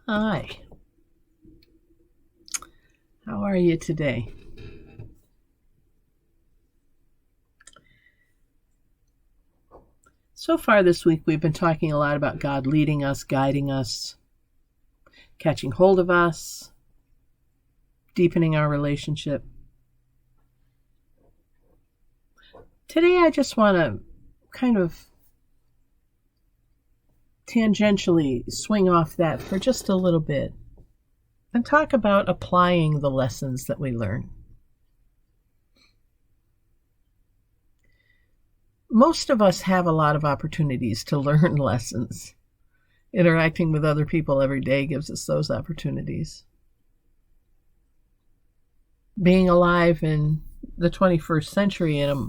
Hi. How are you today? So far this week, we've been talking a lot about God leading us, guiding us, catching hold of us, deepening our relationship. Today, I just want to kind of tangentially swing off that for just a little bit and talk about applying the lessons that we learn. Most of us have a lot of opportunities to learn lessons. Interacting with other people every day gives us those opportunities. Being alive in the 21st century in a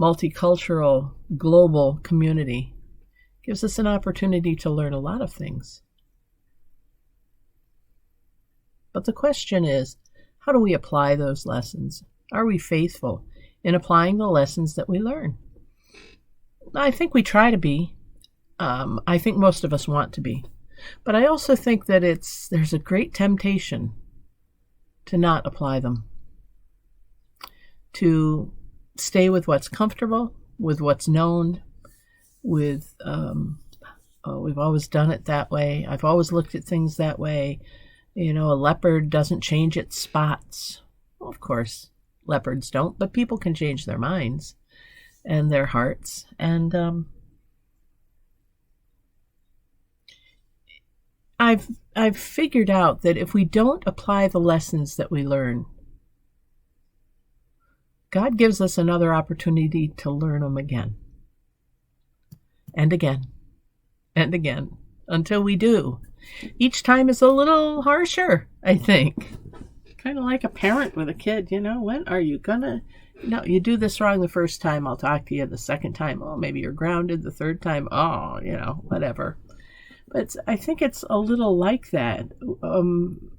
multicultural, global community gives us an opportunity to learn a lot of things. But the question is, how do we apply those lessons? Are we faithful in applying the lessons that we learn? I think we try to be. I think most of us want to be. But I also think that there's a great temptation to not apply them, to stay with what's comfortable, with what's known, with, we've always done it that way. I've always looked at things that way. A leopard doesn't change its spots. Well, of course, leopards don't, but people can change their minds and their hearts. And I've figured out that if we don't apply the lessons that we learn, God gives us another opportunity to learn them again. And again. And again. Until we do. Each time is a little harsher, I think. Kind of like a parent with a kid, when are you gonna... No, you do this wrong the first time, I'll talk to you the second time. Oh, maybe you're grounded the third time. Oh, whatever. But I think it's a little like that.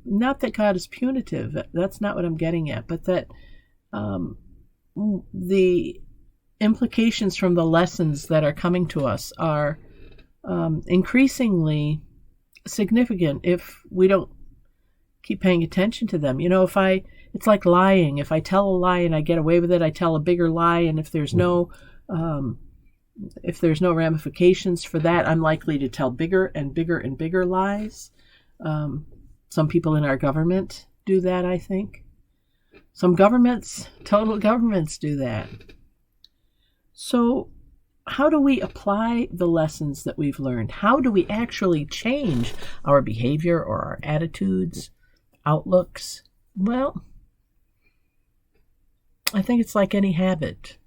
Not that God is punitive. That's not what I'm getting at. But that the implications from the lessons that are coming to us are increasingly significant if we don't keep paying attention to them. It's like lying. If I tell a lie and I get away with it, I tell a bigger lie, and if there's no ramifications for that, I'm likely to tell bigger and bigger and bigger lies. Some people in our government do that, I think. Some total governments do that. So how do we apply the lessons that we've learned? How do we actually change our behavior or our attitudes, outlooks? Well, I think it's like any habit.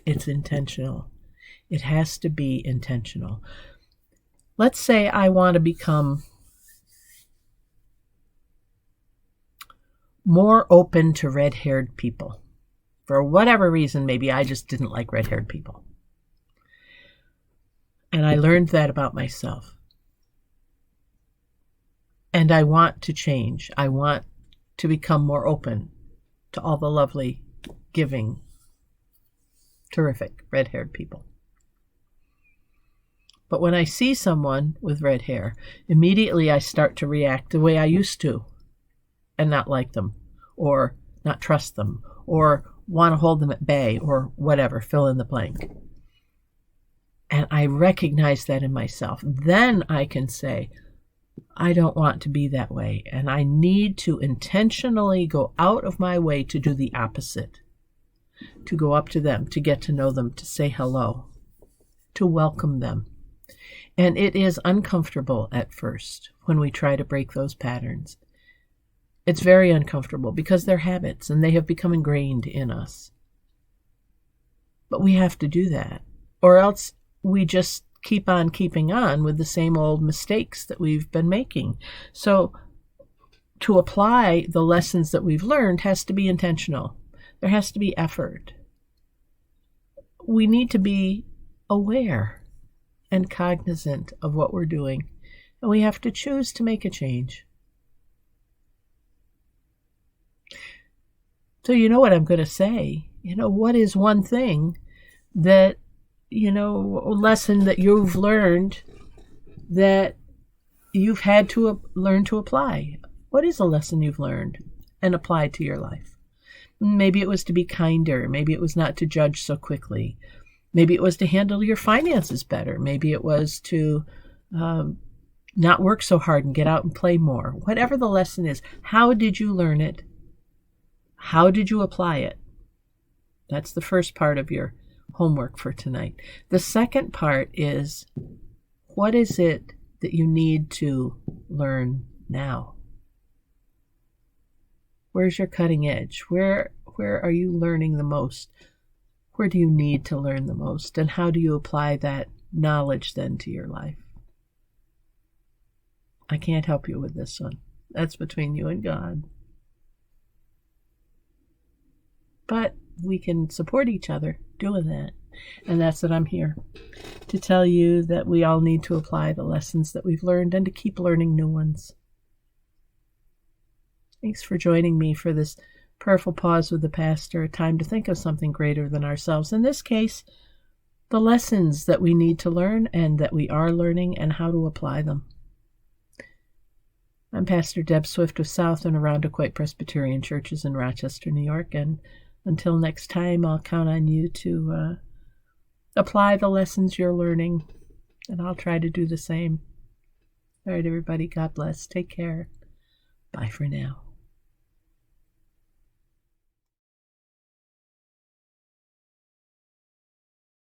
It's intentional. It has to be intentional. Let's say I want to become more open to red-haired people. For whatever reason, maybe I just didn't like red-haired people. And I learned that about myself. And I want to change. I want to become more open to all the lovely, giving, terrific red-haired people. But when I see someone with red hair, immediately I start to react the way I used to and not like them or not trust them or want to hold them at bay or whatever, fill in the blank. And I recognize that in myself. Then I can say, I don't want to be that way, and I need to intentionally go out of my way to do the opposite, to go up to them, to get to know them, to say hello, to welcome them. And it is uncomfortable at first when we try to break those patterns. It's very uncomfortable because they're habits and they have become ingrained in us. But we have to do that, or else we just keep on keeping on with the same old mistakes that we've been making. So to apply the lessons that we've learned has to be intentional. There has to be effort. We need to be aware and cognizant of what we're doing, and we have to choose to make a change. So you know what I'm going to say. What is one thing that, lesson that you've learned that you've had to learn to apply. What is a lesson you've learned and applied to your life? Maybe it was to be kinder. Maybe it was not to judge so quickly. Maybe it was to handle your finances better. Maybe it was to not work so hard and get out and play more. Whatever the lesson is, how did you learn it? How did you apply it? That's the first part of your homework for tonight. The second part is, what is it that you need to learn now? Where's your cutting edge? Where are you learning the most? Where do you need to learn the most? And how do you apply that knowledge then to your life? I can't help you with this one. That's between you and God. But we can support each other doing that. And that's what I'm here to tell you, that we all need to apply the lessons that we've learned and to keep learning new ones. Thanks for joining me for this prayerful pause with the pastor, a time to think of something greater than ourselves. In this case, the lessons that we need to learn and that we are learning and how to apply them. I'm Pastor Deb Swift of South and Aroundaquoit Presbyterian Churches in Rochester, New York, and until next time, I'll count on you to apply the lessons you're learning, and I'll try to do the same. All right, everybody, God bless. Take care. Bye for now.